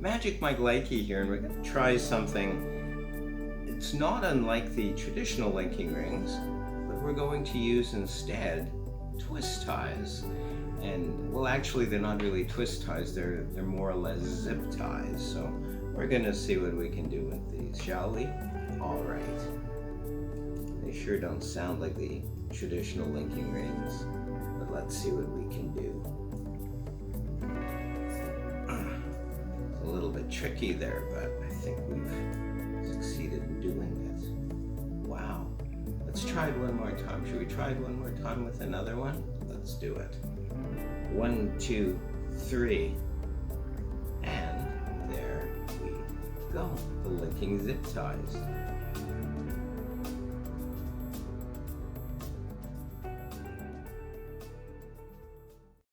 Magic Mike Likey here, and we're going to try something. It's not unlike the traditional linking rings, but we're going to use instead twist ties. And, well, actually they're not really twist ties, they're more or less zip ties. So we're going to see what we can do with these, shall we? All right. They sure don't sound like the traditional linking rings, but let's see what we can do. It's a little bit tricky there, but I think we've succeeded in doing it. Wow. Let's try it one more time. Should we try it one more time with another one? Let's do it. 1, 2, 3. And there we go. The linking zip ties.